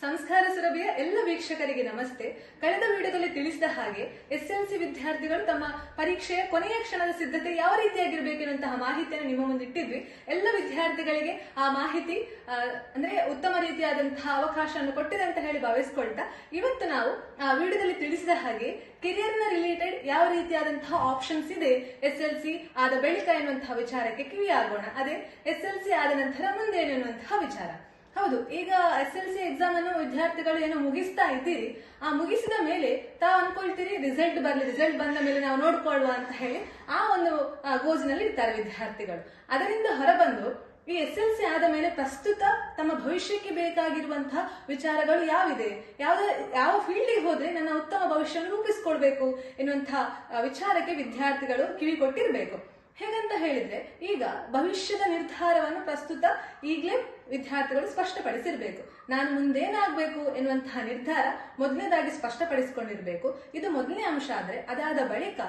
ಸಂಸ್ಕಾರ ಸುರಭಿಯ ಎಲ್ಲ ವೀಕ್ಷಕರಿಗೆ ನಮಸ್ತೆ. ಕಳೆದ ವಿಡಿಯೋದಲ್ಲಿ ತಿಳಿಸಿದ ಹಾಗೆ ಎಸ್ಎಲ್ಸಿ ವಿದ್ಯಾರ್ಥಿಗಳು ತಮ್ಮ ಪರೀಕ್ಷೆಯ ಕೊನೆಯ ಕ್ಷಣದ ಸಿದ್ಧತೆ ಯಾವ ರೀತಿಯಾಗಿರಬೇಕೆನ್ನುವಂತಹ ಮಾಹಿತಿಯನ್ನು ನಿಮ್ಮ ಮುಂದೆ ಇಟ್ಟಿದ್ವಿ. ಎಲ್ಲ ವಿದ್ಯಾರ್ಥಿಗಳಿಗೆ ಆ ಮಾಹಿತಿ ಅಂದ್ರೆ ಉತ್ತಮ ರೀತಿಯಾದಂತಹ ಅವಕಾಶವನ್ನು ಕೊಟ್ಟಿದೆ ಅಂತ ಹೇಳಿ ಭಾವಿಸಿಕೊಳ್ತಾ ಇವತ್ತು ನಾವು ಆ ವಿಡಿಯೋದಲ್ಲಿ ತಿಳಿಸಿದ ಹಾಗೆ ಕೆರಿಯರ್ ನ ರಿಲೇಟೆಡ್ ಯಾವ ರೀತಿಯಾದಂತಹ ಆಪ್ಷನ್ಸ್ ಇದೆ ಎಸ್ಎಲ್ಸಿ ಆದ ಬಳಿಕ ಎನ್ನುವಂತಹ ವಿಚಾರಕ್ಕೆ ಕಿವಿಯಾಗೋಣ. ಅದೇ ಎಸ್ಎಲ್ಸಿ ಆದ ನಂತರ ಮುಂದೆ ಎನ್ನುವಂತಹ ವಿಚಾರ. ಹೌದು, ಈಗ ಎಸ್ಎಲ್ಸಿ ಎಕ್ಸಾಮ್ ಅನ್ನು ವಿದ್ಯಾರ್ಥಿಗಳು ಏನೋ ಮುಗಿಸ್ತಾ ಇದ್ದೀರಿ. ಆ ಮುಗಿಸಿದ ಮೇಲೆ ತಾವು ಅನ್ಕೊಳ್ತೀರಿ ರಿಸಲ್ಟ್ ಬಂದ ಮೇಲೆ ನಾವು ನೋಡ್ಕೊಳ್ಳುವ ಅಂತ ಹೇಳಿ ಆ ಒಂದು ಗೋಜಿನಲ್ಲಿ ಇರ್ತಾರೆ ವಿದ್ಯಾರ್ಥಿಗಳು. ಅದರಿಂದ ಹೊರಬಂದು ಈ ಎಸ್ಎಲ್ಸಿ ಆದ ಮೇಲೆ ಪ್ರಸ್ತುತ ತಮ್ಮ ಭವಿಷ್ಯಕ್ಕೆ ಬೇಕಾಗಿರುವಂತಹ ವಿಚಾರಗಳು ಯಾವಿದೆ, ಯಾವ ಫೀಲ್ಡಿಗೆ ಹೋದ್ರೆ ನನ್ನ ಉತ್ತಮ ಭವಿಷ್ಯವನ್ನು ರೂಪಿಸ್ಕೊಳ್ಬೇಕು ಎನ್ನುವಂತಹ ವಿಚಾರಕ್ಕೆ ವಿದ್ಯಾರ್ಥಿಗಳು ಕಿವಿ ಕೊಟ್ಟಿರ್ಬೇಕು. ಹೇಗಂತ ಹೇಳಿದ್ರೆ, ಈಗ ಭವಿಷ್ಯದ ನಿರ್ಧಾರವನ್ನು ಪ್ರಸ್ತುತ ಈಗಲೇ ವಿದ್ಯಾರ್ಥಿಗಳು ಸ್ಪಷ್ಟಪಡಿಸಿರ್ಬೇಕು. ನಾನು ಮುಂದೇನಾಗಬೇಕು ಎನ್ನುವಂತಹ ನಿರ್ಧಾರ ಮೊದಲನೇದಾಗಿ ಸ್ಪಷ್ಟಪಡಿಸಿಕೊಂಡಿರ್ಬೇಕು. ಇದು ಮೊದಲನೇ ಅಂಶ. ಆದ್ರೆ ಅದಾದ ಬಳಿಕ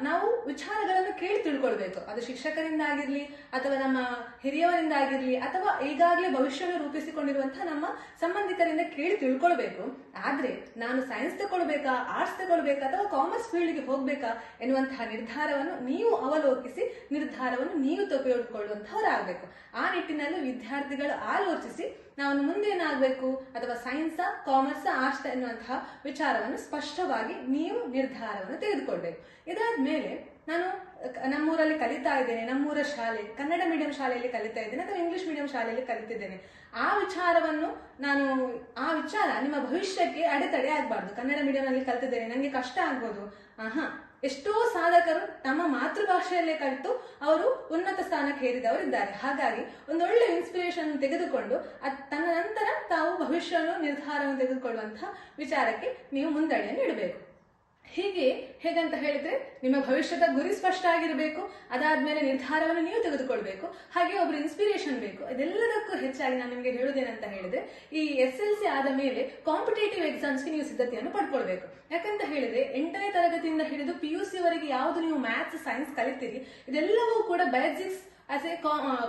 ನಾವು ವಿಚಾರಗಳನ್ನು ಕೇಳಿ ತಿಳ್ಕೊಳ್ಬೇಕು. ಅದು ಶಿಕ್ಷಕರಿಂದ ಆಗಿರ್ಲಿ ಅಥವಾ ನಮ್ಮ ಹಿರಿಯವರಿಂದ ಆಗಿರ್ಲಿ ಅಥವಾ ಈಗಾಗಲೇ ಭವಿಷ್ಯವನ್ನು ರೂಪಿಸಿಕೊಂಡಿರುವಂತಹ ನಮ್ಮ ಸಂಬಂಧಿಕರಿಂದ ಕೇಳಿ ತಿಳ್ಕೊಳ್ಬೇಕು. ಆದ್ರೆ ನಾನು ಸೈನ್ಸ್ ತಗೊಳ್ಬೇಕಾ, ಆರ್ಟ್ಸ್ ತಗೊಳ್ಬೇಕಾ ಅಥವಾ ಕಾಮರ್ಸ್ ಫೀಲ್ಡ್ಗೆ ಹೋಗ್ಬೇಕಾ ಎನ್ನುವಂತಹ ನಿರ್ಧಾರವನ್ನು ನೀವು ಅವಲೋಕಿಸಿ ನಿರ್ಧಾರವನ್ನು ನೀವು ತೆಗೆದುಕೊಳ್ಳುವಂತಹವರಾಗಬೇಕು. ಆ ನಿಟ್ಟಿನಲ್ಲಿ ವಿದ್ಯಾರ್ಥಿಗಳು ಆಲೋಚಿಸಿ ನಾವು ಮುಂದೇನಾಗಬೇಕು ಅಥವಾ ಸೈನ್ಸ್, ಕಾಮರ್ಸ್, ಆರ್ಟ್ಸ್ ಎನ್ನುವಂತಹ ವಿಚಾರವನ್ನು ಸ್ಪಷ್ಟವಾಗಿ ನೀವು ನಿರ್ಧಾರವನ್ನು ತೆಗೆದುಕೊಳ್ಬೇಕು. ಇದಾದ್ಮೇಲೆ ನಾನು ನಮ್ಮೂರಲ್ಲಿ ಕಲಿತಾ ಇದ್ದೇನೆ, ನಮ್ಮೂರ ಶಾಲೆ ಕನ್ನಡ ಮೀಡಿಯಂ ಶಾಲೆಯಲ್ಲಿ ಕಲಿತಾ ಇದ್ದೇನೆ ಅಥವಾ ಇಂಗ್ಲಿಷ್ ಮೀಡಿಯಂ ಶಾಲೆಯಲ್ಲಿ ಕಲಿತಿದ್ದೇನೆ, ಆ ವಿಚಾರ ನಿಮ್ಮ ಭವಿಷ್ಯಕ್ಕೆ ಅಡೆತಡೆ ಆಗ್ಬಾರ್ದು. ಕನ್ನಡ ಮೀಡಿಯಂ ನಲ್ಲಿ ಕಲಿತಿದ್ದೇನೆ, ನನಗೆ ಕಷ್ಟ ಆಗ್ಬೋದು. ಎಷ್ಟೋ ಸಾಧಕರು ತಮ್ಮ ಮಾತೃಭಾಷೆಯಲ್ಲೇ ಕಲಿತು ಅವರು ಉನ್ನತ ಸ್ಥಾನಕ್ಕೆ ಏರಿದವರಿದ್ದಾರೆ. ಹಾಗಾಗಿ ಒಂದೊಳ್ಳೆ ಇನ್ಸ್ಪಿರೇಷನ್ ತೆಗೆದುಕೊಂಡು ತನ್ನ ನಂತರ ತಾವು ಭವಿಷ್ಯವನ್ನು ನಿರ್ಧಾರವನ್ನು ತೆಗೆದುಕೊಳ್ಳುವಂತಹ ವಿಚಾರಕ್ಕೆ ನೀವು ಮುಂದಡಿಯನ್ನು ಇಡಬೇಕು. ಹೇಗಂತ ಹೇಳಿದ್ರೆ, ನಿಮ್ಮ ಭವಿಷ್ಯದ ಗುರಿ ಸ್ಪಷ್ಟ ಆಗಿರಬೇಕು. ಅದಾದ್ಮೇಲೆ ನಿರ್ಧಾರವನ್ನು ನೀವು ತೆಗೆದುಕೊಳ್ಬೇಕು. ಹಾಗೆ ಒಬ್ರು ಇನ್ಸ್ಪಿರೇಷನ್ ಬೇಕು. ಇದೆಲ್ಲದಕ್ಕೂ ಹೆಚ್ಚಾಗಿ ನಾನು ನಿಮಗೆ ಹೇಳುವುದೇನಂತ ಹೇಳಿದ್ರೆ, ಈ ಎಸ್ಎಲ್ಸಿ ಆದ ಮೇಲೆ ಕಾಂಪಿಟೇಟಿವ್ ಎಕ್ಸಾಮ್ಸ್ಗೆ ನೀವು ಸಿದ್ಧತೆಯನ್ನು ಪಡ್ಕೊಳ್ಬೇಕು. ಯಾಕಂತ ಹೇಳಿದ್ರೆ 8ನೇ ತರಗತಿಯಿಂದ ಹಿಡಿದು PUC ವರೆಗೆ ಯಾವುದು ನೀವು ಮ್ಯಾಥ್ಸ್, ಸೈನ್ಸ್ ಕಲಿತೀರಿ ಇದೆಲ್ಲವೂ ಕೂಡ ಬೇಸಿಕ್ಸ್ ಆಸ್ ಎ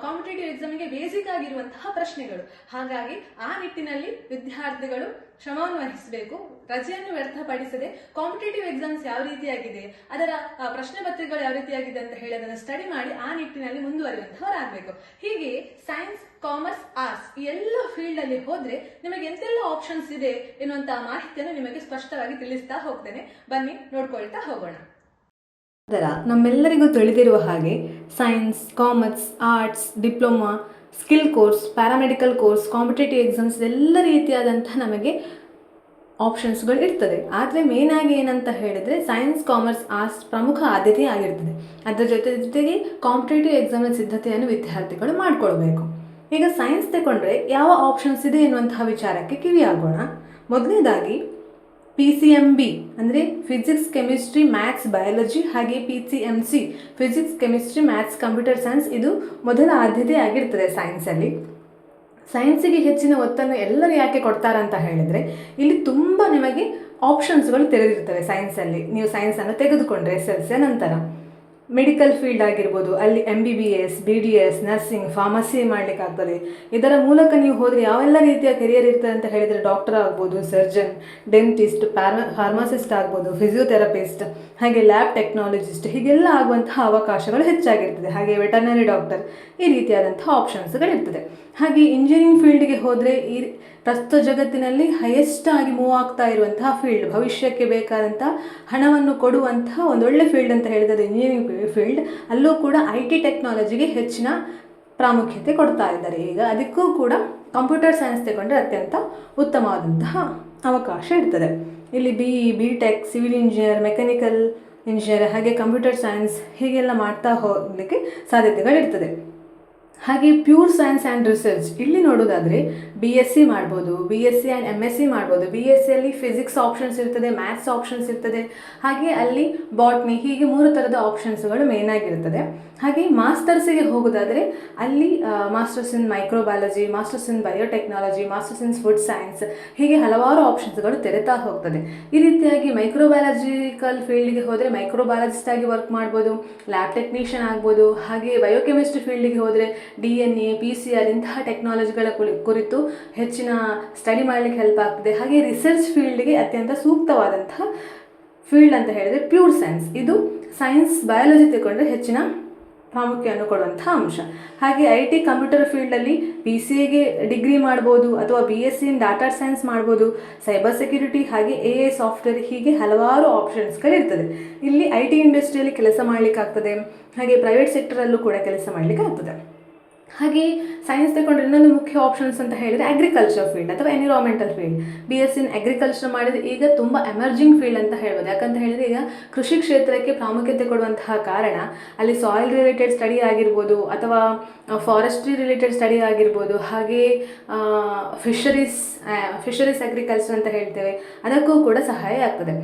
ಕಾಂಪಿಟೇಟಿವ್ ಎಕ್ಸಾಮ್ಗೆ ಬೇಸಿಕ್ ಆಗಿರುವಂತಹ ಪ್ರಶ್ನೆಗಳು. ಹಾಗಾಗಿ ಆ ನಿಟ್ಟಿನಲ್ಲಿ ವಿದ್ಯಾರ್ಥಿಗಳು ಶ್ರಮವನ್ನು ವಹಿಸಬೇಕು. ರಜೆಯನ್ನು ವ್ಯರ್ಥಪಡಿಸದೆ ಕಾಂಪಿಟೇಟಿವ್ ಎಕ್ಸಾಮ್ಸ್ ಯಾವ ರೀತಿಯಾಗಿದೆ, ಅದರ ಪ್ರಶ್ನೆ ಪತ್ರಿಕೆಗಳು ಯಾವ ರೀತಿಯಾಗಿದೆ ಅಂತ ಹೇಳಿ ಅದನ್ನು ಸ್ಟಡಿ ಮಾಡಿ ಆ ನಿಟ್ಟಿನಲ್ಲಿ ಮುಂದುವರಿಯುವಂತಹವರಾಗಬೇಕು. ಹೀಗೆ ಸೈನ್ಸ್, ಕಾಮರ್ಸ್, ಆರ್ಟ್ಸ್ ಈ ಎಲ್ಲ ಫೀಲ್ಡ್ ಅಲ್ಲಿ ಹೋದ್ರೆ ನಿಮಗೆ ಎಂತೆಲ್ಲ ಆಪ್ಷನ್ಸ್ ಇದೆ ಎನ್ನುವಂತಹ ಮಾಹಿತಿಯನ್ನು ನಿಮಗೆ ಸ್ಪಷ್ಟವಾಗಿ ತಿಳಿಸ್ತಾ ಹೋಗ್ತೇನೆ. ಬನ್ನಿ ನೋಡ್ಕೊಳ್ತಾ ಹೋಗೋಣ. ನಮ್ಮೆಲ್ಲರಿಗೂ ತಿಳಿದಿರುವ ಹಾಗೆ science, commerce, arts, diploma, skill course, paramedical course, competitive exams ಎಲ್ಲ ರೀತಿಯಾದಂತಹ ನಮಗೆ ಆಪ್ಷನ್ಸ್ಗಳು ಇರ್ತದೆ. ಆದರೆ ಮೇನ್ ಆಗಿ ಏನಂತ ಹೇಳಿದರೆ ಸೈನ್ಸ್, ಕಾಮರ್ಸ್, ಆರ್ಟ್ಸ್ ಪ್ರಮುಖ ಆದ್ಯತೆ ಆಗಿರ್ತದೆ. ಅದರ ಜೊತೆಗೆ ಕಾಂಪಿಟೇಟಿವ್ ಎಕ್ಸಾಮ್ನ ಸಿದ್ಧತೆಯನ್ನು ವಿದ್ಯಾರ್ಥಿಗಳು ಮಾಡಿಕೊಳ್ಬೇಕು. ಈಗ ಸೈನ್ಸ್ ತಗೊಂಡ್ರೆ ಯಾವ ಆಪ್ಷನ್ಸ್ ಇದೆ ಎನ್ನುವಂತಹ ವಿಚಾರಕ್ಕೆ ಕಿವಿಯಾಗೋಣ. ಮೊದಲನೇದಾಗಿ PCMB ಅಂದರೆ ಫಿಸಿಕ್ಸ್, ಕೆಮಿಸ್ಟ್ರಿ, ಮ್ಯಾಥ್ಸ್, ಬಯಾಲಜಿ, ಹಾಗೆ PCMC physics, chemistry, maths, computer science ಇದು ಮೊದಲ ಆದ್ಯತೆ ಆಗಿರ್ತದೆ ಸೈನ್ಸಲ್ಲಿ. ಸೈನ್ಸಿಗೆ ಹೆಚ್ಚಿನ ಒತ್ತನ್ನು ಎಲ್ಲರೂ ಯಾಕೆ ಕೊಡ್ತಾರಂತ ಹೇಳಿದರೆ, ಇಲ್ಲಿ ತುಂಬ ನಿಮಗೆ ಆಪ್ಷನ್ಸ್ಗಳು ತೆರೆದಿರ್ತವೆ ಸೈನ್ಸಲ್ಲಿ. ನೀವು ಸೈನ್ಸನ್ನು ತೆಗೆದುಕೊಂಡ್ರೆ SLC ನಂತರ ಮೆಡಿಕಲ್ ಫೀಲ್ಡ್ ಆಗಿರ್ಬೋದು, ಅಲ್ಲಿ MBBS, BDS, ನರ್ಸಿಂಗ್, ಫಾರ್ಮಸಿ ಮಾಡಲಿಕ್ಕಾಗ್ತದೆ. ಇದರ ಮೂಲಕ ನೀವು ಹೋದರೆ ಯಾವೆಲ್ಲ ರೀತಿಯ ಕೆರಿಯರ್ ಇರ್ತದೆ ಅಂತ ಹೇಳಿದರೆ ಡಾಕ್ಟರ್ ಆಗ್ಬೋದು, ಸರ್ಜನ್, ಡೆಂಟಿಸ್ಟ್, ಫಾರ್ಮಸಿಸ್ಟ್ ಆಗ್ಬೋದು, ಫಿಸಿಯೋಥೆರಪಿಸ್ಟ್, ಹಾಗೆ ಲ್ಯಾಬ್ ಟೆಕ್ನಾಲಜಿಸ್ಟ್, ಹೀಗೆಲ್ಲ ಆಗುವಂತಹ ಅವಕಾಶಗಳು ಹೆಚ್ಚಾಗಿರ್ತದೆ. ಹಾಗೆ ವೆಟರ್ನರಿ ಡಾಕ್ಟರ್ ಈ ರೀತಿಯಾದಂತಹ ಆಪ್ಷನ್ಸ್ಗಳಿರ್ತದೆ. ಹಾಗೆ ಇಂಜಿನಿಯರಿಂಗ್ ಫೀಲ್ಡ್ಗೆ ಹೋದರೆ ಈ ಪ್ರಸ್ತುತ ಜಗತ್ತಿನಲ್ಲಿ ಹೈಯೆಸ್ಟ್ ಆಗಿ ಮೂವ್ ಆಗ್ತಾ ಇರುವಂತಹ ಫೀಲ್ಡ್, ಭವಿಷ್ಯಕ್ಕೆ ಬೇಕಾದಂತಹ ಹಣವನ್ನು ಕೊಡುವಂತಹ ಒಂದೊಳ್ಳೆ ಫೀಲ್ಡ್ ಅಂತ ಹೇಳಿದರೆ ಇಂಜಿನಿಯರಿಂಗ್ ಫೀಲ್ಡ್. ಅಲ್ಲೂ ಕೂಡ IT ಟೆಕ್ನಾಲಜಿಗೆ ಹೆಚ್ಚಿನ ಪ್ರಾಮುಖ್ಯತೆ ಕೊಡ್ತಾ ಇದ್ದಾರೆ. ಈಗ ಅದಕ್ಕೂ ಕೂಡ ಕಂಪ್ಯೂಟರ್ ಸೈನ್ಸ್ ತಗೊಂಡ್ರೆ ಅತ್ಯಂತ ಉತ್ತಮವಾದಂತಹ ಅವಕಾಶ ಇರ್ತದೆ. ಇಲ್ಲಿ BE, BTech, civil engineer, mechanical engineer, ಹಾಗೆ ಕಂಪ್ಯೂಟರ್ ಸೈನ್ಸ್ ಹೀಗೆಲ್ಲ ಮಾಡ್ತಾ ಹೋಗಲಿಕ್ಕೆ ಸಾಧ್ಯತೆಗಳಿರ್ತದೆ. ಹಾಗೆ ಪ್ಯೂರ್ ಸೈನ್ಸ್ ಆ್ಯಂಡ್ ರಿಸರ್ಚ್ ಇಲ್ಲಿ ನೋಡೋದಾದರೆ BSc ಮಾಡ್ಬೋದು, BSc ಆ್ಯಂಡ್ MSc ಮಾಡ್ಬೋದು. BScಯಲ್ಲಿ ಫಿಸಿಕ್ಸ್ ಆಪ್ಷನ್ಸ್ ಇರ್ತದೆ, ಮ್ಯಾಥ್ಸ್ ಆಪ್ಷನ್ಸ್ ಇರ್ತದೆ, ಹಾಗೆ ಅಲ್ಲಿ ಬಾಟ್ನಿ, ಹೀಗೆ 3 ಥರದ ಆಪ್ಷನ್ಸ್ಗಳು ಮೇನ್ ಆಗಿರ್ತದೆ. ಹಾಗೆ ಮಾಸ್ಟರ್ಸಿಗೆ ಹೋಗೋದಾದರೆ ಅಲ್ಲಿ masters in microbiology, masters in biotechnology, masters in food science, ಹೀಗೆ ಹಲವಾರು ಆಪ್ಷನ್ಸ್ಗಳು ತೆರೆತಾ ಹೋಗ್ತದೆ. ಈ ರೀತಿಯಾಗಿ ಮೈಕ್ರೋಬಯಾಲಜಿಕಲ್ ಫೀಲ್ಡ್ಗೆ ಹೋದರೆ ಮೈಕ್ರೋಬಯಾಲಜಿಸ್ಟ್ ಆಗಿ ವರ್ಕ್ ಮಾಡ್ಬೋದು, ಲ್ಯಾಬ್ ಟೆಕ್ನಿಷಿಯನ್ ಆಗ್ಬೋದು. ಹಾಗೆ ಬಯೋಕೆಮಿಸ್ಟ್ರಿ ಫೀಲ್ಡಿಗೆ ಹೋದರೆ DNA, PCR ಇಂತಹ ಟೆಕ್ನಾಲಜಿಗಳ ಕುರಿತು ಹೆಚ್ಚಿನ ಸ್ಟಡಿ ಮಾಡಲಿಕ್ಕೆ ಹೆಲ್ಪ್ ಆಗ್ತದೆ. ಹಾಗೆ ರಿಸರ್ಚ್ ಫೀಲ್ಡ್ಗೆ ಅತ್ಯಂತ ಸೂಕ್ತವಾದಂತಹ ಫೀಲ್ಡ್ ಅಂತ ಹೇಳಿದರೆ ಪ್ಯೂರ್ ಸೈನ್ಸ್. ಇದು ಸೈನ್ಸ್ ಬಯಾಲಜಿ ತಗೊಂಡ್ರೆ ಹೆಚ್ಚಿನ ಪ್ರಾಮುಖ್ಯವನ್ನು ಕೊಡುವಂಥ ಅಂಶ. ಹಾಗೆ IT ಕಂಪ್ಯೂಟರ್ ಫೀಲ್ಡಲ್ಲಿ PCAಗೆ ಡಿಗ್ರಿ ಮಾಡ್ಬೋದು ಅಥವಾ BSc ಇನ್ ಡಾಟಾ ಸೈನ್ಸ್ ಮಾಡ್ಬೋದು, ಸೈಬರ್ ಸೆಕ್ಯೂರಿಟಿ ಹಾಗೆ AI ಸಾಫ್ಟ್ವೇರ್, ಹೀಗೆ ಹಲವಾರು ಆಪ್ಷನ್ಸ್ಗಳಿರ್ತದೆ. ಇಲ್ಲಿ IT ಇಂಡಸ್ಟ್ರಿಯಲ್ಲಿ ಕೆಲಸ ಮಾಡಲಿಕ್ಕಾಗ್ತದೆ, ಹಾಗೆ ಪ್ರೈವೇಟ್ ಸೆಕ್ಟರಲ್ಲೂ ಕೂಡ ಕೆಲಸ ಮಾಡಲಿಕ್ಕೆ ಆಗ್ತದೆ. ಹಾಗೆ ಸೈನ್ಸ್ ತಗೊಂಡ್ರೆ ಇನ್ನೊಂದು ಮುಖ್ಯ ಆಪ್ಷನ್ಸ್ ಅಂತ ಹೇಳಿದರೆ ಅಗ್ರಿಕಲ್ಚರ್ ಫೀಲ್ಡ್ ಅಥವಾ environmental field. BSc in agriculture ಮಾಡಿದರೆ ಈಗ ತುಂಬ ಎಮರ್ಜಿಂಗ್ ಫೀಲ್ಡ್ ಅಂತ ಹೇಳ್ಬೋದು. ಯಾಕಂತ ಹೇಳಿದರೆ ಈಗ ಕೃಷಿ ಕ್ಷೇತ್ರಕ್ಕೆ ಪ್ರಾಮುಖ್ಯತೆ ಕೊಡುವಂತಹ ಕಾರಣ ಅಲ್ಲಿ ಸಾಯಿಲ್ ರಿಲೇಟೆಡ್ ಸ್ಟಡಿ ಆಗಿರ್ಬೋದು ಅಥವಾ ಫಾರೆಸ್ಟ್ರಿ ರಿಲೇಟೆಡ್ ಸ್ಟಡಿ ಆಗಿರ್ಬೋದು, ಹಾಗೆ ಫಿಶರೀಸ್ ಅಗ್ರಿಕಲ್ಚರ್ ಅಂತ ಹೇಳ್ತೇವೆ, ಅದಕ್ಕೂ ಕೂಡ ಸಹಾಯ ಆಗ್ತದೆ.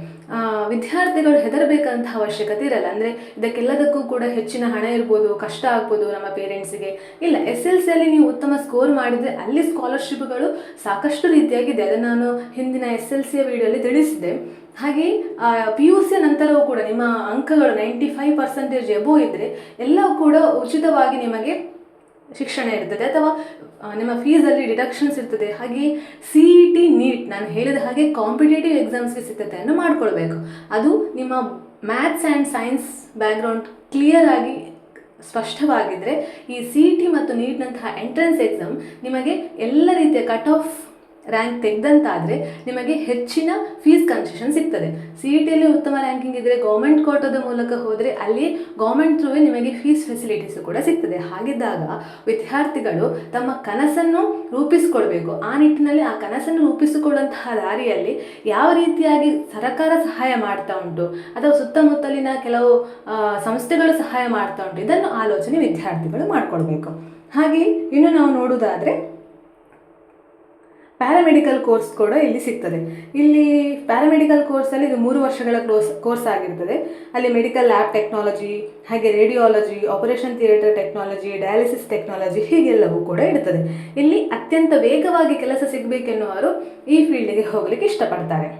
ವಿದ್ಯಾರ್ಥಿಗಳು ಹೆದರಬೇಕಂತಹ ಅವಶ್ಯಕತೆ ಇರಲ್ಲ. ಅಂದರೆ ಇದಕ್ಕೆಲ್ಲದಕ್ಕೂ ಕೂಡ ಹೆಚ್ಚಿನ ಹಣ ಇರ್ಬೋದು, ಕಷ್ಟ ಆಗ್ಬೋದು ನಮ್ಮ ಪೇರೆಂಟ್ಸಿಗೆ. ಇಲ್ಲ, SLCಯಲ್ಲಿ ನೀವು ಉತ್ತಮ ಸ್ಕೋರ್ ಮಾಡಿದರೆ ಅಲ್ಲಿ ಸ್ಕಾಲರ್ಶಿಪ್ಗಳು ಸಾಕಷ್ಟು ರೀತಿಯಾಗಿದೆ. ಅದನ್ನು ನಾನು ಹಿಂದಿನ SLCಯ ವಿಡಿಯೋಲಿ ತಿಳಿಸಿದೆ. ಹಾಗೆ PUC ನಂತರವೂ ಕೂಡ ನಿಮ್ಮ ಅಂಕಗಳು 95% ಎಬೋ ಇದ್ದರೆ ಎಲ್ಲವೂ ಕೂಡ ಉಚಿತವಾಗಿ ನಿಮಗೆ ಶಿಕ್ಷಣ ಇರ್ತದೆ ಅಥವಾ ನಿಮ್ಮ ಫೀಸಲ್ಲಿ ಡಿಡಕ್ಷನ್ಸ್ ಇರ್ತದೆ. ಹಾಗೆ CET, NEET ನಾನು ಹೇಳಿದ ಹಾಗೆ ಕಾಂಪಿಟೇಟಿವ್ ಎಕ್ಸಾಮ್ಸ್ಗೆ ಸಿದ್ಧತೆಯನ್ನು ಮಾಡಿಕೊಳ್ಬೇಕು. ಅದು ನಿಮ್ಮ maths and science background clear ಆಗಿ ಸ್ಪಷ್ಟವಾಗಿದ್ದರೆ ಈ CET ಮತ್ತು NEETನಂತಹ ಎಂಟ್ರೆನ್ಸ್ ಎಕ್ಸಾಮ್ ನಿಮಗೆ ಎಲ್ಲ ರೀತಿಯ ಕಟ್ ಆಫ್ ರ್ಯಾಂಕ್ ತೆಗೆದಂತಾದರೆ ನಿಮಗೆ ಹೆಚ್ಚಿನ ಫೀಸ್ ಕನ್ಸೆಷನ್ ಸಿಗ್ತದೆ. CETಯಲ್ಲಿ ಉತ್ತಮ ರ್ಯಾಂಕಿಂಗ್ ಇದ್ದರೆ ಗೌರ್ಮೆಂಟ್ ಕೋಟಾದ ಮೂಲಕ ಹೋದರೆ ಅಲ್ಲಿ ಗೌರ್ಮೆಂಟ್ ಥ್ರೂವೇ ನಿಮಗೆ ಫೀಸ್ ಫೆಸಿಲಿಟೀಸು ಕೂಡ ಸಿಗ್ತದೆ. ಹಾಗಿದ್ದಾಗ ವಿದ್ಯಾರ್ಥಿಗಳು ತಮ್ಮ ಕನಸನ್ನು ರೂಪಿಸಿಕೊಳ್ಬೇಕು. ಆ ನಿಟ್ಟಿನಲ್ಲಿ ಆ ಕನಸನ್ನು ರೂಪಿಸಿಕೊಳ್ಳುವಂತಹ ದಾರಿಯಲ್ಲಿ ಯಾವ ರೀತಿಯಾಗಿ ಸರ್ಕಾರ ಸಹಾಯ ಮಾಡ್ತಾ ಉಂಟು ಅಥವಾ ಸುತ್ತಮುತ್ತಲಿನ ಕೆಲವು ಸಂಸ್ಥೆಗಳು ಸಹಾಯ ಮಾಡ್ತಾ ಉಂಟು, ಇದನ್ನು ಆಲೋಚನೆ ವಿದ್ಯಾರ್ಥಿಗಳು ಮಾಡಿಕೊಳ್ಬೇಕು. ಹಾಗೆ ಇನ್ನು ನಾವು ನೋಡುವುದಾದರೆ ಪ್ಯಾರಾಮೆಡಿಕಲ್ ಕೋರ್ಸ್ ಕೂಡ ಇಲ್ಲಿ ಸಿಗ್ತದೆ. ಇಲ್ಲಿ ಪ್ಯಾರಾಮೆಡಿಕಲ್ ಕೋರ್ಸಲ್ಲಿ ಇದು 3 ವರ್ಷಗಳ ಕೋರ್ಸ್ ಆಗಿರ್ತದೆ. ಅಲ್ಲಿ ಮೆಡಿಕಲ್ ಲ್ಯಾಬ್ ಟೆಕ್ನಾಲಜಿ, ಹಾಗೆ radiology, operation theatre technology, dialysis technology, ಹೀಗೆಲ್ಲವೂ ಕೂಡ ಇರ್ತದೆ. ಇಲ್ಲಿ ಅತ್ಯಂತ ವೇಗವಾಗಿ ಕೆಲಸ ಸಿಗಬೇಕೆನ್ನುವರು ಈ ಫೀಲ್ಡಿಗೆ ಹೋಗಲಿಕ್ಕೆ ಇಷ್ಟಪಡ್ತಾರೆ.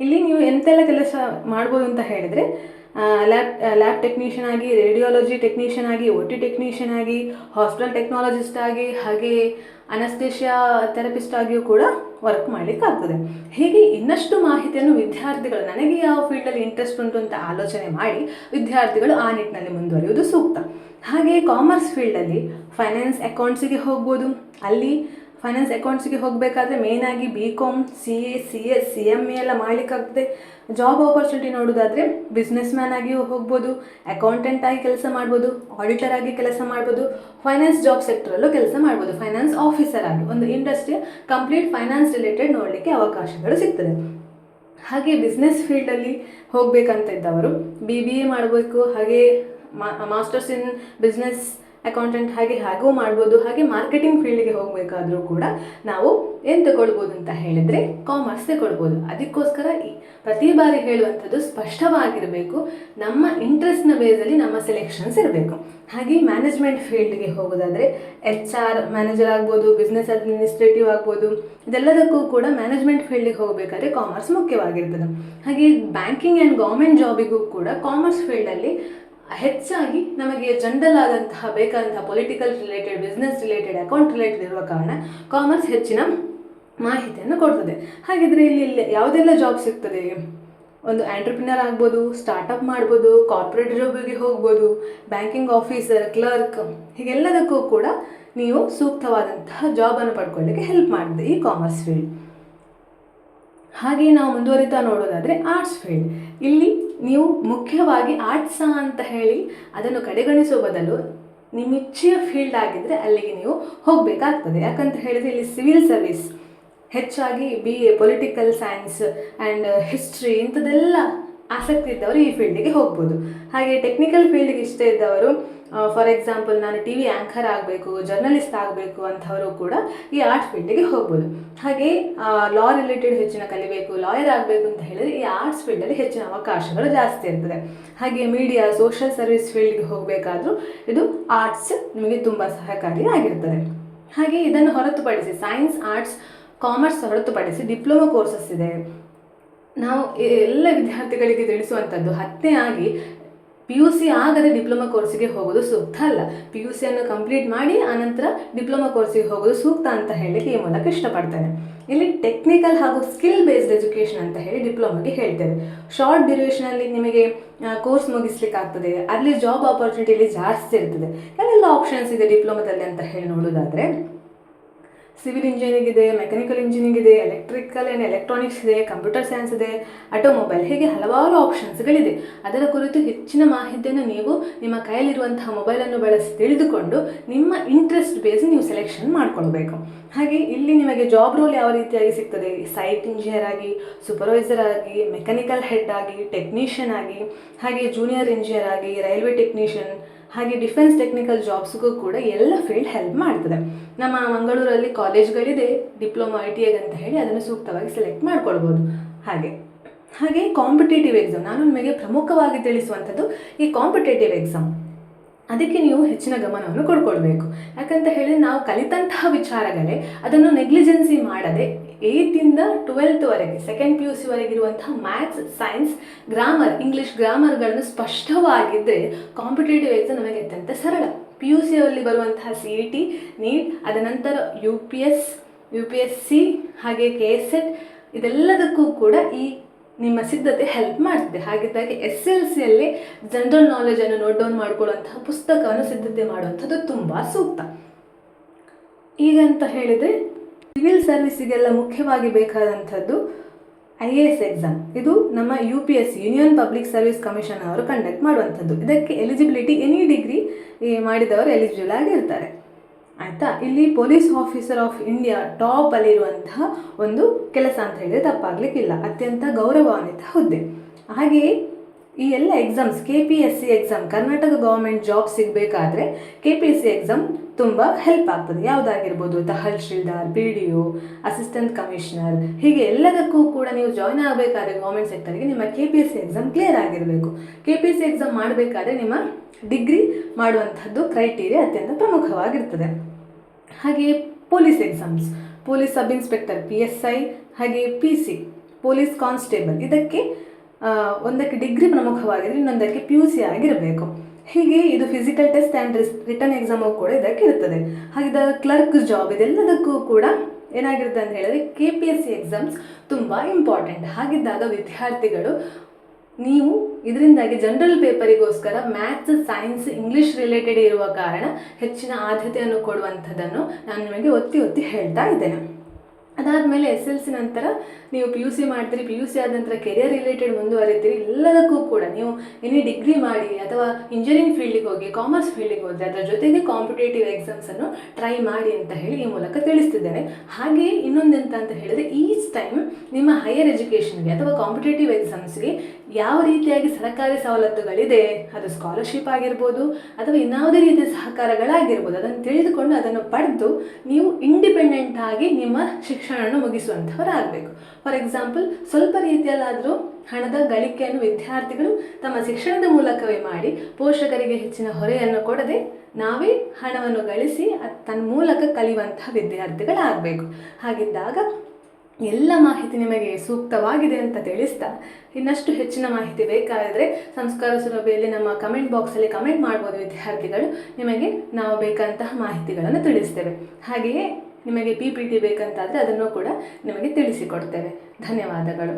ಇಲ್ಲಿ ನೀವು ಎಂತೆಲ್ಲ ಕೆಲಸ ಮಾಡ್ಬೋದು ಅಂತ ಹೇಳಿದರೆ ಲ್ಯಾಬ್ ಟೆಕ್ನಿಷಿಯನ್ ಆಗಿ, ರೇಡಿಯಾಲಜಿ ಟೆಕ್ನಿಷಿಯನ್ ಆಗಿ, OT ಟೆಕ್ನಿಷಿಯನ್ ಆಗಿ, ಹಾಸ್ಪಿಟಲ್ ಟೆಕ್ನಾಲಜಿಸ್ಟ್ ಆಗಿ, ಹಾಗೆ ಅನಸ್ತೇಷಿಯಾ ಥೆರಪಿಸ್ಟ್ ಆಗಿಯೂ ಕೂಡ ವರ್ಕ್ ಮಾಡಲಿಕ್ಕಾಗ್ತದೆ. ಹೀಗೆ ಇನ್ನಷ್ಟು ಮಾಹಿತಿಯನ್ನು ವಿದ್ಯಾರ್ಥಿಗಳು ನನಗೆ ಯಾವ ಫೀಲ್ಡಲ್ಲಿ ಇಂಟ್ರೆಸ್ಟ್ ಉಂಟು ಅಂತ ಆಲೋಚನೆ ಮಾಡಿ ವಿದ್ಯಾರ್ಥಿಗಳು ಆ ನಿಟ್ಟಿನಲ್ಲಿ ಮುಂದುವರಿಯುವುದು ಸೂಕ್ತ. ಹಾಗೆ ಕಾಮರ್ಸ್ ಫೀಲ್ಡಲ್ಲಿ ಫೈನಾನ್ಸ್ ಅಕೌಂಟ್ಸಿಗೆ ಹೋಗ್ಬೋದು. ಅಲ್ಲಿ ಫೈನಾನ್ಸ್ ಅಕೌಂಟ್ಸಿಗೆ ಹೋಗಬೇಕಾದ್ರೆ ಮೇಯ್ನಾಗಿ BCom, CA, CS, CMA ಎಲ್ಲ ಮಾಡಲಿಕ್ಕಾಗ್ತದೆ. ಜಾಬ್ ಆಪರ್ಚುನಿಟಿ ನೋಡೋದಾದರೆ ಬಿಸ್ನೆಸ್ ಮ್ಯಾನ್ ಆಗಿಯೂ ಹೋಗ್ಬೋದು, ಅಕೌಂಟೆಂಟ್ ಆಗಿ ಕೆಲಸ ಮಾಡ್ಬೋದು, ಆಡಿಟರ್ ಆಗಿ ಕೆಲಸ ಮಾಡ್ಬೋದು, ಫೈನಾನ್ಸ್ ಜಾಬ್ ಸೆಕ್ಟರಲ್ಲೂ ಕೆಲಸ ಮಾಡ್ಬೋದು, ಫೈನಾನ್ಸ್ ಆಫೀಸರ್ ಆಗಿ ಒಂದು ಇಂಡಸ್ಟ್ರಿಯ ಕಂಪ್ಲೀಟ್ ಫೈನಾನ್ಸ್ ರಿಲೇಟೆಡ್ ನೋಡಲಿಕ್ಕೆ ಅವಕಾಶಗಳು ಸಿಗ್ತದೆ. ಹಾಗೆ ಬಿಸ್ನೆಸ್ ಫೀಲ್ಡಲ್ಲಿ ಹೋಗಬೇಕಂತ ಇದ್ದವರು BBA ಮಾಡಬೇಕು, ಹಾಗೆ ಮಾಸ್ಟರ್ಸ್ ಇನ್ ಬಿಸ್ನೆಸ್ ಅಕೌಂಟೆಂಟ್ ಹಾಗೂ ಮಾಡ್ಬೋದು. ಹಾಗೆ ಮಾರ್ಕೆಟಿಂಗ್ ಫೀಲ್ಡ್ಗೆ ಹೋಗಬೇಕಾದ್ರೂ ಕೂಡ ನಾವು ಏನು ತಗೊಳ್ಬೋದು ಅಂತ ಹೇಳಿದರೆ ಕಾಮರ್ಸ್ ತಗೊಳ್ಬೋದು. ಅದಕ್ಕೋಸ್ಕರ ಪ್ರತಿ ಬಾರಿ ಹೇಳುವಂಥದ್ದು ಸ್ಪಷ್ಟವಾಗಿರಬೇಕು. ನಮ್ಮ ಇಂಟ್ರೆಸ್ಟ್ನ ಬೇಸಲ್ಲಿ ನಮ್ಮ ಸೆಲೆಕ್ಷನ್ಸ್ ಇರಬೇಕು. ಹಾಗೆ ಮ್ಯಾನೇಜ್ಮೆಂಟ್ ಫೀಲ್ಡ್ಗೆ ಹೋಗೋದಾದರೆ HR ಮ್ಯಾನೇಜರ್ ಆಗ್ಬೋದು, ಬಿಸ್ನೆಸ್ ಅಡ್ಮಿನಿಸ್ಟ್ರೇಟಿವ್ ಆಗ್ಬೋದು. ಇದೆಲ್ಲದಕ್ಕೂ ಕೂಡ ಮ್ಯಾನೇಜ್ಮೆಂಟ್ ಫೀಲ್ಡಿಗೆ ಹೋಗಬೇಕಾದ್ರೆ ಕಾಮರ್ಸ್ ಮುಖ್ಯವಾಗಿರ್ತದೆ. ಹಾಗೆ ಬ್ಯಾಂಕಿಂಗ್ ಆ್ಯಂಡ್ ಗೌರ್ಮೆಂಟ್ ಜಾಬಿಗೂ ಕೂಡ ಕಾಮರ್ಸ್ ಫೀಲ್ಡಲ್ಲಿ ಹೆಚ್ಚಾಗಿ ನಮಗೆ ಜನರಲ್ ಆದಂತಹ ಬೇಕಾದಂತಹ political related, business related, account related ಇರುವ ಕಾರಣ ಕಾಮರ್ಸ್ ಹೆಚ್ಚಿನ ಮಾಹಿತಿಯನ್ನು ಕೊಡ್ತದೆ. ಹಾಗಿದ್ರೆ ಇಲ್ಲಿ ಯಾವುದೆಲ್ಲ ಜಾಬ್ ಸಿಗ್ತದೆ? ಒಂದು ಆಂಟ್ರಪ್ರಿನರ್ ಆಗ್ಬೋದು, ಸ್ಟಾರ್ಟಪ್ ಮಾಡ್ಬೋದು, ಕಾರ್ಪೊರೇಟ್ ಜಾಬಿಗೆ ಹೋಗ್ಬೋದು, ಬ್ಯಾಂಕಿಂಗ್ ಆಫೀಸರ್, ಕ್ಲರ್ಕ್, ಹೀಗೆಲ್ಲದಕ್ಕೂ ಕೂಡ ನೀವು ಸೂಕ್ತವಾದಂತಹ ಜಾಬನ್ನು ಪಡ್ಕೊಳ್ಳಿಕ್ಕೆ ಹೆಲ್ಪ್ ಮಾಡಿದೆ ಈ ಕಾಮರ್ಸ್ ಫೀಲ್ಡ್. ಹಾಗೆ ನಾವು ಮುಂದುವರಿತಾ ನೋಡೋದಾದರೆ ಆರ್ಟ್ಸ್ ಫೀಲ್ಡ್. ಇಲ್ಲಿ ನೀವು ಮುಖ್ಯವಾಗಿ ಆರ್ಟ್ಸಾ ಅಂತ ಹೇಳಿ ಅದನ್ನು ಕಡೆಗಣಿಸೋ ಬದಲು ನಿಮ್ಮ ಇಚ್ಛೆಯ ಫೀಲ್ಡ್ ಆಗಿದ್ದರೆ ಅಲ್ಲಿಗೆ ನೀವು ಹೋಗಬೇಕಾಗ್ತದೆ. ಯಾಕಂತ ಹೇಳಿದರೆ ಇಲ್ಲಿ ಸಿವಿಲ್ ಸರ್ವಿಸ್ ಹೆಚ್ಚಾಗಿ BA, political science and history ಇಂಥದ್ದೆಲ್ಲ ಆಸಕ್ತಿ ಇದ್ದವರು ಈ ಫೀಲ್ಡಿಗೆ ಹೋಗ್ಬೋದು. ಹಾಗೆ ಟೆಕ್ನಿಕಲ್ ಫೀಲ್ಡ್ಗೆ ಇಷ್ಟ ಇದ್ದವರು, ಫಾರ್ ಎಕ್ಸಾಂಪಲ್ ನಾನು TV ಆ್ಯಂಕರ್ ಆಗಬೇಕು, ಜರ್ನಲಿಸ್ಟ್ ಆಗಬೇಕು ಅಂಥವರು ಕೂಡ ಈ ಆರ್ಟ್ ಫೀಲ್ಡಿಗೆ ಹೋಗ್ಬೋದು. ಹಾಗೆ ಲಾ ರಿಲೇಟೆಡ್ ಹೆಚ್ಚಿನ ಕಲಿಬೇಕು, ಲಾಯರ್ ಆಗಬೇಕು ಅಂತ ಹೇಳಿದರೆ ಈ ಆರ್ಟ್ಸ್ ಫೀಲ್ಡಲ್ಲಿ ಹೆಚ್ಚಿನ ಅವಕಾಶಗಳು ಜಾಸ್ತಿ ಇರ್ತದೆ. ಹಾಗೆ ಮೀಡಿಯಾ, ಸೋಷಿಯಲ್ ಸರ್ವಿಸ್ ಫೀಲ್ಡ್ಗೆ ಹೋಗಬೇಕಾದ್ರೂ ಇದು ಆರ್ಟ್ಸ್ ನಿಮಗೆ ತುಂಬ ಸಹಕಾರಿಯಾಗಿರ್ತದೆ. ಹಾಗೆ ಇದನ್ನು ಹೊರತುಪಡಿಸಿ ಸೈನ್ಸ್, ಆರ್ಟ್ಸ್, ಕಾಮರ್ಸ್ ಹೊರತುಪಡಿಸಿ ಡಿಪ್ಲೊಮಾ ಕೋರ್ಸಸ್ ಇದೆ. ನಾವು ಎಲ್ಲ ವಿದ್ಯಾರ್ಥಿಗಳಿಗೆ ತಿಳಿಸುವಂಥದ್ದು 10ನೇ ಆಗಿ PUC ಆಗದೆ ಡಿಪ್ಲೊಮಾ ಕೋರ್ಸಿಗೆ ಹೋಗೋದು ಸೂಕ್ತ ಅಲ್ಲ. PUC ಅನ್ನು ಕಂಪ್ಲೀಟ್ ಮಾಡಿ ಆನಂತರ ಡಿಪ್ಲೊಮಾ ಕೋರ್ಸಿಗೆ ಹೋಗೋದು ಸೂಕ್ತ ಅಂತ ಹೇಳಲಿಕ್ಕೆ ಈ ಮೂಲಕ ಇಷ್ಟಪಡ್ತೇನೆ. ಇಲ್ಲಿ ಟೆಕ್ನಿಕಲ್ ಹಾಗೂ ಸ್ಕಿಲ್ ಬೇಸ್ಡ್ ಎಜುಕೇಷನ್ ಅಂತ ಹೇಳಿ ಡಿಪ್ಲೊಮಾಗೆ ಹೇಳ್ತೇವೆ. ಶಾರ್ಟ್ ಡ್ಯೂರೇಷನಲ್ಲಿ ನಿಮಗೆ ಕೋರ್ಸ್ ಮುಗಿಸ್ಲಿಕ್ಕೆ ಆಗ್ತದೆ, ಅಲ್ಲಿ ಜಾಬ್ ಆಪರ್ಚುನಿಟಿಯಲ್ಲಿ ಜಾಸ್ತಿ ಇರ್ತದೆ. ಯಾವೆಲ್ಲ ಆಪ್ಷನ್ಸ್ ಇದೆ ಡಿಪ್ಲೊಮಾದಲ್ಲಿ ಅಂತ ಹೇಳಿ ನೋಡೋದಾದರೆ, ಸಿವಿಲ್ ಇಂಜಿನಿಯರಿಂಗ್ ಇದೆ, ಮೆಕ್ಯಾನಿಕಲ್ ಇಂಜಿನಿಯರಿಂಗ್ ಇದೆ, ಎಲೆಕ್ಟ್ರಿಕಲ್ ಆ್ಯಂಡ್ ಎಲೆಕ್ಟ್ರಾನಿಕ್ಸ್ ಇದೆ, ಕಂಪ್ಯೂಟರ್ ಸೈನ್ಸ್ ಇದೆ, ಆಟೋಮೊಬೈಲ್, ಹೀಗೆ ಹಲವಾರು ಆಪ್ಷನ್ಸ್ಗಳಿದೆ. ಅದರ ಕುರಿತು ಹೆಚ್ಚಿನ ಮಾಹಿತಿಯನ್ನು ನೀವು ನಿಮ್ಮ ಕೈಯಲ್ಲಿರುವಂತಹ ಮೊಬೈಲನ್ನು ಬಳಸಿ ತಿಳಿದುಕೊಂಡು ನಿಮ್ಮ ಇಂಟ್ರೆಸ್ಟ್ ಬೇಸ್ ನೀವು ಸೆಲೆಕ್ಷನ್ ಮಾಡ್ಕೊಳ್ಬೇಕು. ಹಾಗೆ ಇಲ್ಲಿ ನಿಮಗೆ ಜಾಬ್ ರೋಲ್ ಯಾವ ರೀತಿಯಾಗಿ ಸಿಗ್ತದೆ, ಸೈಟ್ ಇಂಜಿನಿಯರ್ ಆಗಿ, ಸೂಪರ್ವೈಸರ್ ಆಗಿ, ಮೆಕ್ಯಾನಿಕಲ್ ಹೆಡ್ ಆಗಿ, ಟೆಕ್ನಿಷಿಯನ್ ಆಗಿ, ಹಾಗೆ ಜೂನಿಯರ್ ಇಂಜಿನಿಯರ್ ಆಗಿ, ರೈಲ್ವೆ ಟೆಕ್ನಿಷಿಯನ್, ಹಾಗೆ ಡಿಫೆನ್ಸ್ ಟೆಕ್ನಿಕಲ್ ಜಾಬ್ಸ್ಗೂ ಕೂಡ ಎಲ್ಲ ಫೀಲ್ಡ್ ಹೆಲ್ಪ್ ಮಾಡ್ತದೆ. ನಮ್ಮ ಮಂಗಳೂರಲ್ಲಿ ಕಾಲೇಜ್ಗಳಿದೆ ಡಿಪ್ಲೊಮಾ ITI ಅಂತ ಹೇಳಿ, ಅದನ್ನು ಸೂಕ್ತವಾಗಿ ಸೆಲೆಕ್ಟ್ ಮಾಡ್ಕೊಳ್ಬೋದು. ಹಾಗೆ ಕಾಂಪಿಟೇಟಿವ್ ಎಕ್ಸಾಮ್, ನಾನು ನಿಮಗೆ ಪ್ರಮುಖವಾಗಿ ತಿಳಿಸುವಂಥದ್ದು ಈ ಕಾಂಪಿಟೇಟಿವ್ ಎಕ್ಸಾಮ್. ಅದಕ್ಕೆ ನೀವು ಹೆಚ್ಚಿನ ಗಮನವನ್ನು ಕೊಡ್ಕೊಳ್ಬೇಕು. ಯಾಕಂತ ಹೇಳಿದ್ರೆ ನಾವು ಕಲಿತಂತಹ ವಿಚಾರಗಳೇ ಅದನ್ನು ನೆಗ್ಲಿಜೆನ್ಸಿ ಮಾಡದೆ 8th to 12th second PUC ವರೆಗಿರುವಂತಹ ಮ್ಯಾಥ್ಸ್, ಸೈನ್ಸ್, ಗ್ರಾಮರ್, ಇಂಗ್ಲೀಷ್ ಗ್ರಾಮರ್ಗಳನ್ನು ಸ್ಪಷ್ಟವಾಗಿದ್ದರೆ ಕಾಂಪಿಟೇಟಿವ್ ಎಕ್ಸಾಮ್ ನಮಗೆ ಅತ್ಯಂತ ಸರಳ. PUCಯಲ್ಲಿ ಬರುವಂತಹ CET, ನೀಟ್, ಅದ ನಂತರ UPSC ಹಾಗೆ KSET, ಇದೆಲ್ಲದಕ್ಕೂ ಕೂಡ ಈ ನಿಮ್ಮ ಸಿದ್ಧತೆ ಹೆಲ್ಪ್ ಮಾಡ್ತದೆ. ಹಾಗಿದ್ದಾಗಿ SLCಯಲ್ಲಿ ಜನರಲ್ ನಾಲೆಜನ್ನು ನೋಟ್ ಡೌನ್ ಮಾಡಿಕೊಳ್ಳುವಂತಹ ಪುಸ್ತಕವನ್ನು ಸಿದ್ಧತೆ ಮಾಡುವಂಥದ್ದು ತುಂಬ ಸೂಕ್ತ. ಈಗಂತ ಹೇಳಿದರೆ ಸಿವಿಲ್ ಸರ್ವಿಸಿಗೆಲ್ಲ ಮುಖ್ಯವಾಗಿ ಬೇಕಾದಂಥದ್ದು IAS ಎಕ್ಸಾಮ್. ಇದು ನಮ್ಮ UPSC, union public service commission ಅವರು ಕಂಡಕ್ಟ್ ಮಾಡುವಂಥದ್ದು. ಇದಕ್ಕೆ ಎಲಿಜಿಬಿಲಿಟಿ ಎನಿ ಡಿಗ್ರಿ ಮಾಡಿದವರು ಎಲಿಜಿಬಲ್ ಆಗಿರ್ತಾರೆ, ಆಯಿತಾ. ಇಲ್ಲಿ ಪೊಲೀಸ್ ಆಫೀಸರ್ ಆಫ್ ಇಂಡಿಯಾ ಟಾಪಲ್ಲಿರುವಂತಹ ಒಂದು ಕೆಲಸ ಅಂತ ಹೇಳಿದರೆ ತಪ್ಪಾಗಲಿಕ್ಕಿಲ್ಲ. ಅತ್ಯಂತ ಗೌರವಾನ್ವಿತ ಹುದ್ದೆ. ಹಾಗೆಯೇ ಈ ಎಲ್ಲ exams, KPSC exam, Karnataka government job ಸಿಗಬೇಕಾದ್ರೆ KPSC ಎಕ್ಸಾಮ್ ತುಂಬ ಹೆಲ್ಪ್ ಆಗ್ತದೆ. ಯಾವುದಾಗಿರ್ಬೋದು, ತಹಶೀಲ್ದಾರ್, PDO, ಅಸಿಸ್ಟೆಂಟ್ ಕಮಿಷನರ್, ಹೀಗೆ ಎಲ್ಲದಕ್ಕೂ ಕೂಡ ನೀವು ಜಾಯ್ನ್ ಆಗಬೇಕಾದ್ರೆ ಗೌರ್ಮೆಂಟ್ ಸೆಕ್ಟರ್ಗೆ ನಿಮ್ಮ KPSC ಎಕ್ಸಾಮ್ ಕ್ಲಿಯರ್ ಆಗಿರಬೇಕು. KPSC ಎಕ್ಸಾಮ್ ಮಾಡಬೇಕಾದ್ರೆ ನಿಮ್ಮ ಡಿಗ್ರಿ ಮಾಡುವಂಥದ್ದು ಕ್ರೈಟೀರಿಯಾ ಅತ್ಯಂತ ಪ್ರಮುಖವಾಗಿರ್ತದೆ. ಹಾಗೆಯೇ police exams, police sub inspector PSI, ಹಾಗೆ PC, ಪೊಲೀಸ್ ಕಾನ್ಸ್ಟೇಬಲ್, ಇದಕ್ಕೆ ಒಂದಕ್ಕೆ ಡಿಗ್ರಿ ಪ್ರಮುಖವಾಗಿದ್ರೆ ಇನ್ನೊಂದಕ್ಕೆ PUC ಆಗಿರಬೇಕು. ಹೀಗೆ ಇದು physical test and written exam ಕೂಡ ಇದಕ್ಕೆ ಇರ್ತದೆ. ಹಾಗೆ ಕ್ಲರ್ಕ್ ಜಾಬ್, ಇದೆಲ್ಲದಕ್ಕೂ ಕೂಡ ಏನಾಗಿರುತ್ತೆ ಅಂತ ಹೇಳಿದ್ರೆ KPSC ಎಕ್ಸಾಮ್ಸ್ ತುಂಬ ಇಂಪಾರ್ಟೆಂಟ್. ಹಾಗಿದ್ದಾಗ ವಿದ್ಯಾರ್ಥಿಗಳು ನೀವು ಇದರಿಂದಾಗಿ ಜನರಲ್ ಪೇಪರಿಗೋಸ್ಕರ ಮ್ಯಾಥ್ಸ್, ಸೈನ್ಸ್, ಇಂಗ್ಲೀಷ್ ರಿಲೇಟೆಡ್ ಇರುವ ಕಾರಣ ಹೆಚ್ಚಿನ ಆದ್ಯತೆಯನ್ನು ಕೊಡುವಂಥದ್ದನ್ನು ನಾನು ನಿಮಗೆ ಒತ್ತಿ ಹೇಳ್ತಾ ಇದ್ದೇನೆ. ಅದಾದಮೇಲೆ SLC ನಂತರ ನೀವು PUC ಮಾಡ್ತೀರಿ, PUC ಆದ ನಂತರ ಕೆರಿಯರ್ ರಿಲೇಟೆಡ್ ಮುಂದುವರಿತೀರಿ. ಎಲ್ಲದಕ್ಕೂ ಕೂಡ ನೀವು ಎನಿ ಡಿಗ್ರಿ ಮಾಡಿ ಅಥವಾ ಇಂಜಿನಿಯರಿಂಗ್ ಫೀಲ್ಡಿಗೆ ಹೋಗಿ, ಕಾಮರ್ಸ್ ಫೀಲ್ಡಿಗೆ ಹೋದರೆ ಅದರ ಜೊತೆಗೆ ಕಾಂಪಿಟೇಟಿವ್ ಎಕ್ಸಾಮ್ಸನ್ನು ಟ್ರೈ ಮಾಡಿ ಅಂತ ಹೇಳಿ ಈ ಮೂಲಕ ತಿಳಿಸ್ತಿದ್ದೇನೆ. ಹಾಗೆಯೇ ಇನ್ನೊಂದೆಂತ ಅಂತ ಹೇಳಿದರೆ, ಈಚ್ ಟೈಮ್ ನಿಮ್ಮ ಹೈಯರ್ ಎಜುಕೇಷನ್ಗೆ ಅಥವಾ ಕಾಂಪಿಟೇಟಿವ್ ಎಕ್ಸಾಮ್ಸ್ಗೆ ಯಾವ ರೀತಿಯಾಗಿ ಸರ್ಕಾರಿ ಸವಲತ್ತುಗಳಿದೆ, ಅದು ಸ್ಕಾಲರ್ಶಿಪ್ ಆಗಿರ್ಬೋದು ಅಥವಾ ಇನ್ಯಾವುದೇ ರೀತಿಯ ಸಹಕಾರಗಳಾಗಿರ್ಬೋದು, ಅದನ್ನು ತಿಳಿದುಕೊಂಡು ಅದನ್ನು ಪಡೆದು ನೀವು ಇಂಡಿಪೆಂಡೆಂಟ್ ಆಗಿ ನಿಮ್ಮ ಶಿಕ್ಷಣವನ್ನು ಮುಗಿಸುವಂಥವರಾಗಬೇಕು. ಫಾರ್ ಎಕ್ಸಾಂಪಲ್, ಸ್ವಲ್ಪ ರೀತಿಯಲ್ಲಾದರೂ ಹಣದ ಗಳಿಕೆಯನ್ನು ವಿದ್ಯಾರ್ಥಿಗಳು ತಮ್ಮ ಶಿಕ್ಷಣದ ಮೂಲಕವೇ ಮಾಡಿ ಪೋಷಕರಿಗೆ ಹೆಚ್ಚಿನ ಹೊರೆಯನ್ನು ಕೊಡದೆ ನಾವೇ ಹಣವನ್ನು ಗಳಿಸಿ ತನ್ನ ಮೂಲಕ ಕಲಿಯುವಂತಹ ವಿದ್ಯಾರ್ಥಿಗಳಾಗಬೇಕು. ಹಾಗಿದ್ದಾಗ ಎಲ್ಲ ಮಾಹಿತಿ ನಿಮಗೆ ಸೂಕ್ತವಾಗಿದೆ ಅಂತ ತಿಳಿಸ್ತಾ, ಇನ್ನಷ್ಟು ಹೆಚ್ಚಿನ ಮಾಹಿತಿ ಬೇಕಾದರೆ ಸಂಸ್ಕಾರ ಸುರಭಿಯಲ್ಲಿ ನಮ್ಮ ಕಮೆಂಟ್ ಬಾಕ್ಸಲ್ಲಿ ಕಮೆಂಟ್ ಮಾಡ್ಬೋದು ವಿದ್ಯಾರ್ಥಿಗಳು. ನಿಮಗೆ ನಾವು ಬೇಕಾದಂತಹ ಮಾಹಿತಿಗಳನ್ನು ತಿಳಿಸ್ತೇವೆ. ಹಾಗೆಯೇ ನಿಮಗೆ PPT ಬೇಕಂತಾದರೆ ಅದನ್ನು ಕೂಡ ನಿಮಗೆ ತಿಳಿಸಿಕೊಡ್ತೇವೆ. ಧನ್ಯವಾದಗಳು.